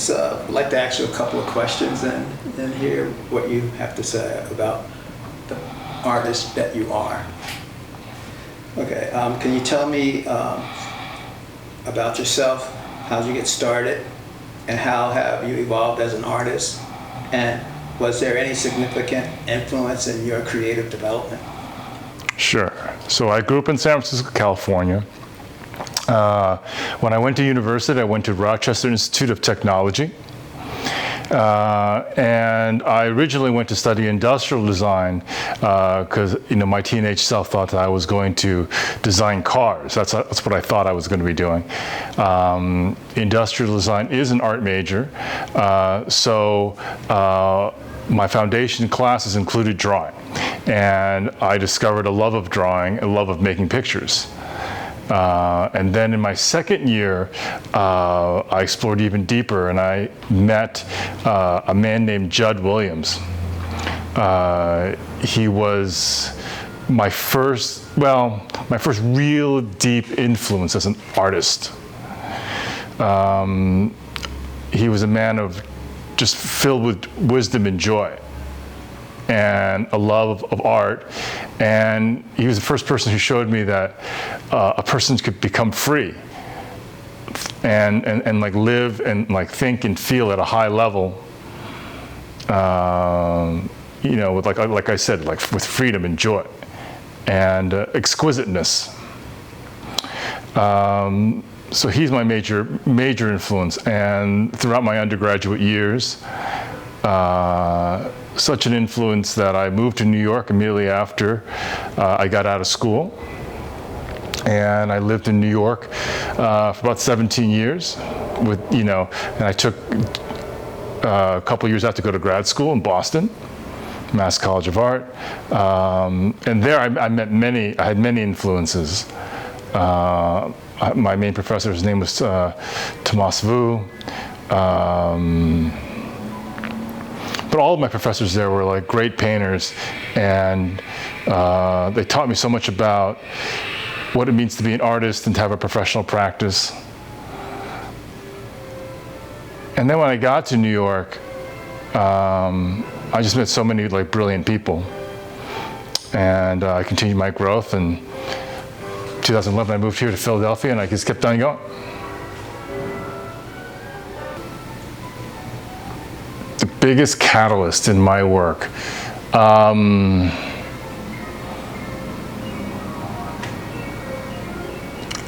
audience would like to ask you a couple of questions and hear what you have to say about the artist that you are. Okay, can you tell me about yourself? How did you get started? And how have you evolved as an artist? And was there any significant influence in your creative development? Sure. So I grew up in San Francisco, California. When I went to university, I went to Rochester Institute of Technology. And I originally went to study industrial design because my teenage self thought that I was going to design cars. That's what I thought I was going to be doing. Industrial design is an art major, so my foundation classes included drawing, and I discovered a love of drawing, a love of making pictures. And then in my second year, I explored even deeper, and I met a man named Judd Williams. He was my first real deep influence as an artist. He was a man of just filled with wisdom and joy and a love of art, and he was the first person who showed me that a person could become free and like live and like think and feel at a high level, with like I said, like with freedom and joy and exquisiteness. So he's my major influence, and throughout my undergraduate years, such an influence that I moved to New York immediately after I got out of school. And I lived in New York for about 17 years and I took a couple years out to go to grad school in Boston, Mass College of Art. And there I had many influences. My main professor, his name was Thomas Vu. But all of my professors there were like great painters, and they taught me so much about what it means to be an artist and to have a professional practice. And then when I got to New York, I just met so many like brilliant people, and I continued my growth. And 2011, I moved here to Philadelphia, and I just kept on going. The biggest catalyst in my work,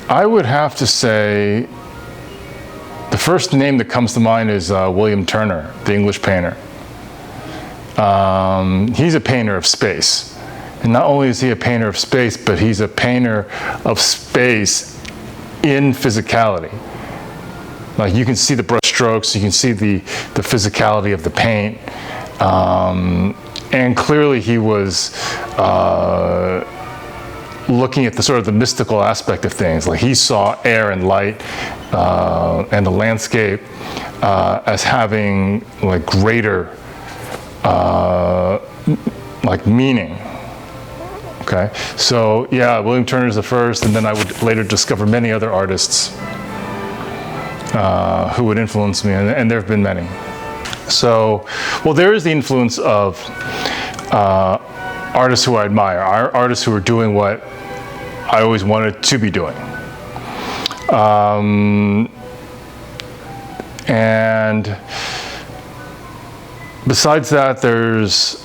I would have to say the first name that comes to mind is William Turner, the English painter. He's a painter of space. And not only is he a painter of space, but he's a painter of space in physicality. Like you can see the brush strokes, you can see the physicality of the paint. And clearly he was looking at the sort of the mystical aspect of things. Like he saw air and light and the landscape as having like greater like meaning. Okay, so yeah, William Turner is the first, and then I would later discover many other artists who would influence me, and there have been many. So, well, there is the influence of artists who I admire, artists who are doing what I always wanted to be doing. And besides that, there's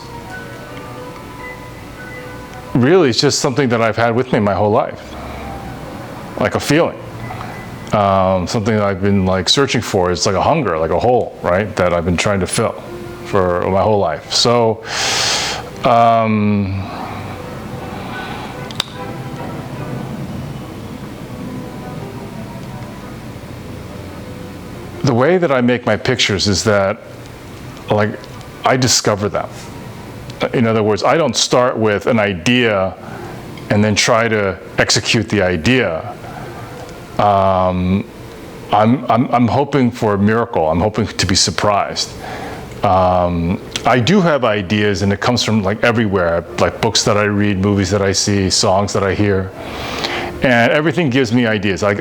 really, it's just something that I've had with me my whole life, like a feeling. Something that I've been like searching for. It's like a hunger, like a hole, right, that I've been trying to fill for my whole life. So the way that I make my pictures is that like I discover them. In other words, I don't start with an idea and then try to execute the idea. I'm hoping for a miracle. I'm hoping to be surprised. I do have ideas, and it comes from like everywhere, like books that I read, movies that I see, songs that I hear, and everything gives me ideas. I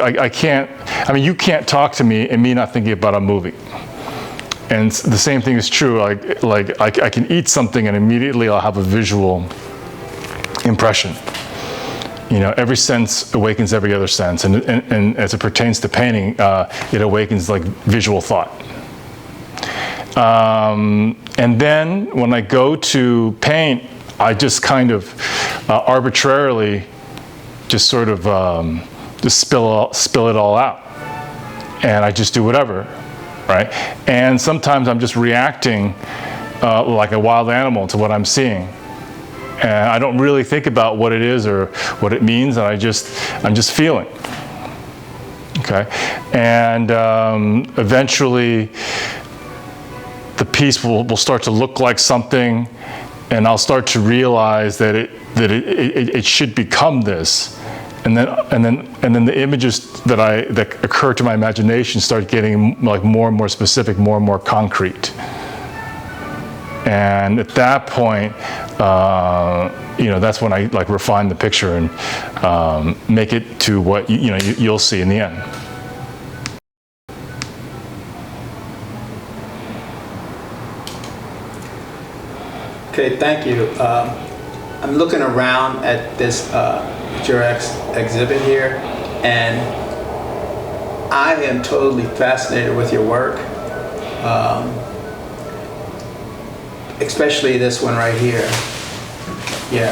mean, you can't talk to me and me not thinking about a movie. And the same thing is true. Like I can eat something and immediately I'll have a visual impression. You know, every sense awakens every other sense, and as it pertains to painting, it awakens like visual thought. And then when I go to paint, I just kind of arbitrarily just sort of just spill it all out, and I just do whatever, right? And sometimes I'm just reacting like a wild animal to what I'm seeing. And I don't really think about what it is or what it means, and I'm just feeling. Okay, and eventually the piece will start to look like something, and I'll start to realize that it should become this, and then the images that occur to my imagination start getting like more and more specific, more and more concrete. And at that point, you know, that's when I like refine the picture and make it to what you'll see in the end. Okay, thank you. I'm looking around at this your exhibit here, and I am totally fascinated with your work. Especially this one right here. Yeah.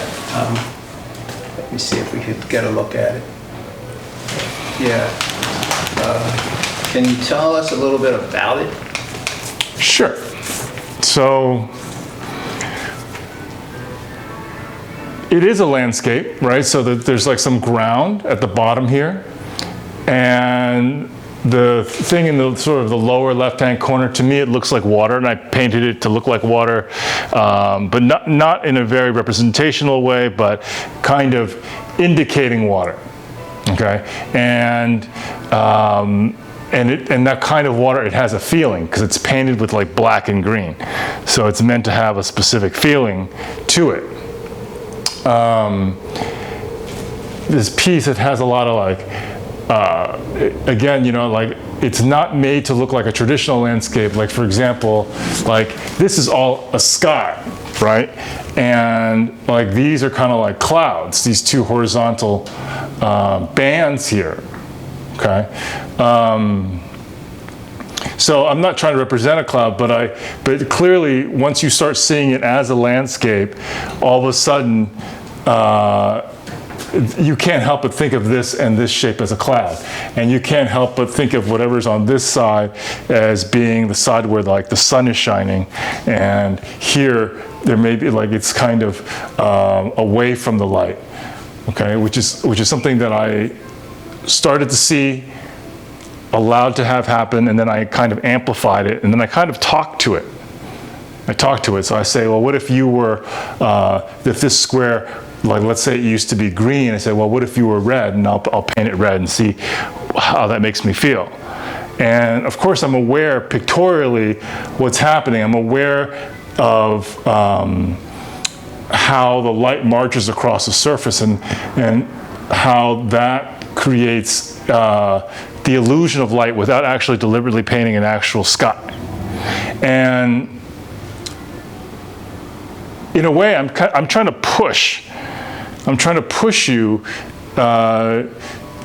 Let me see if we could get a look at it. Yeah. Can you tell us a little bit about it? Sure. So it is a landscape, right? So there's like some ground at the bottom here, and the thing in the sort of the lower left-hand corner, to me, it looks like water, and I painted it to look like water, but not in a very representational way, but kind of indicating water. Okay, and that kind of water, it has a feeling because it's painted with like black and green, so it's meant to have a specific feeling to it. This piece, it has a lot of like. Again, you know, like it's not made to look like a traditional landscape. Like for example, like this is all a sky, right? And like these are kind of like clouds, these two horizontal bands here, okay? So I'm not trying to represent a cloud, but clearly once you start seeing it as a landscape, all of a sudden, you can't help but think of this and this shape as a cloud. And you can't help but think of whatever's on this side as being the side where like the sun is shining. And here, there may be like, it's kind of away from the light, okay? Which is something that I started to see, allowed to have happen, and then I kind of amplified it, and then I kind of talked to it. So I say, well, what if you were, if this square, like let's say it used to be green, I say, well, what if you were red? And I'll paint it red and see how that makes me feel. And of course, I'm aware pictorially what's happening. I'm aware of how the light marches across the surface and how that creates the illusion of light without actually deliberately painting an actual sky. And in a way, I'm trying to push you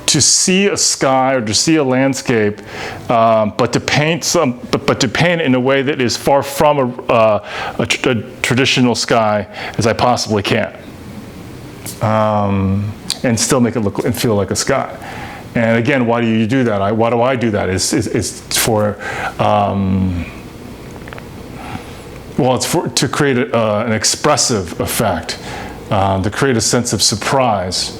to see a sky or to see a landscape, but to paint it in a way that is far from a traditional sky as I possibly can, and still make it look and feel like a sky. And again, why do you do that? Why do I do that? It's for to create an expressive effect, to create a sense of surprise.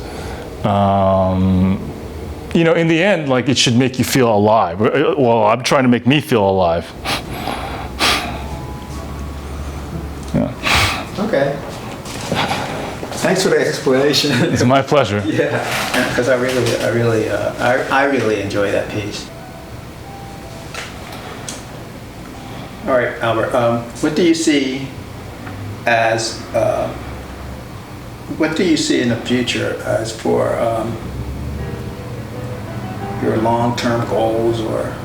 You know, in the end, like it should make you feel alive. Well, I'm trying to make me feel alive. Yeah. Okay. Thanks for the explanation. It's my pleasure. Yeah, because I really enjoy that piece. All right, Albert. What do you see as? What do you see in the future as for your long-term goals, or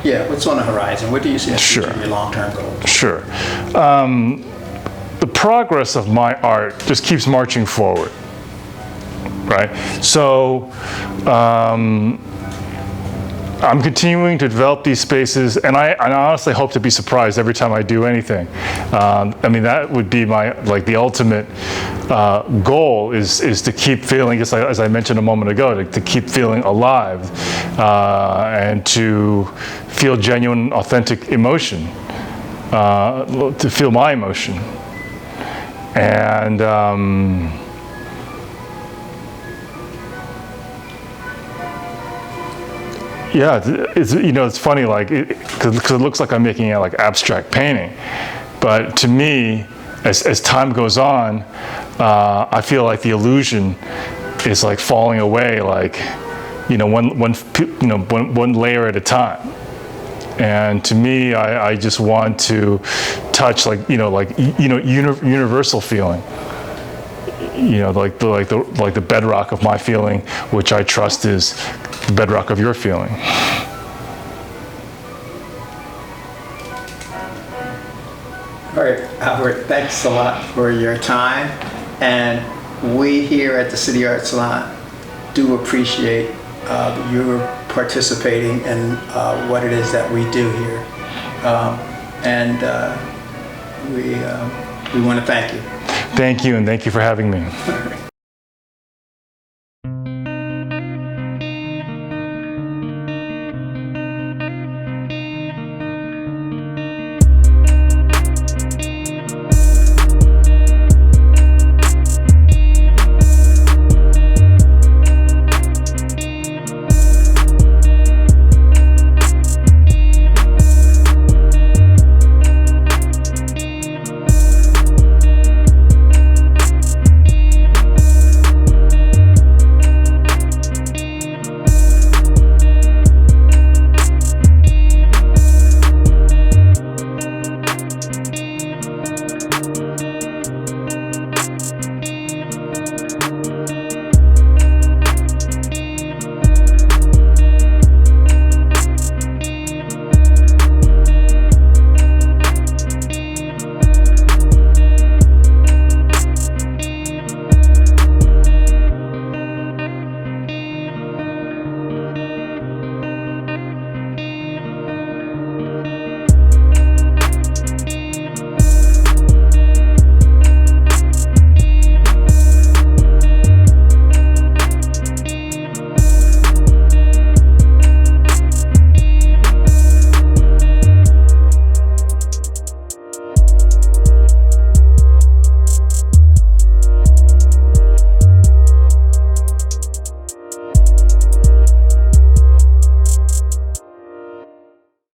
Yeah, what's on the horizon? What do you see as Sure. your long-term goals? Sure. The progress of my art just keeps marching forward, right? So I'm continuing to develop these spaces, and I honestly hope to be surprised every time I do anything. I mean, that would be the ultimate goal is to keep feeling, just like, as I mentioned a moment ago, to keep feeling alive and to feel genuine, authentic emotion, to feel my emotion. And yeah, it's funny, because it looks like I'm making a abstract painting, but to me, as time goes on, I feel like the illusion is falling away, one layer at a time. And to me, I just want to touch universal feeling. Like the bedrock of my feeling, which I trust is the bedrock of your feeling. All right, Albert, thanks a lot for your time. And we here at the City Arts Salon do appreciate your participating in what it is that we do here. We want to thank you. Thank you, and thank you for having me.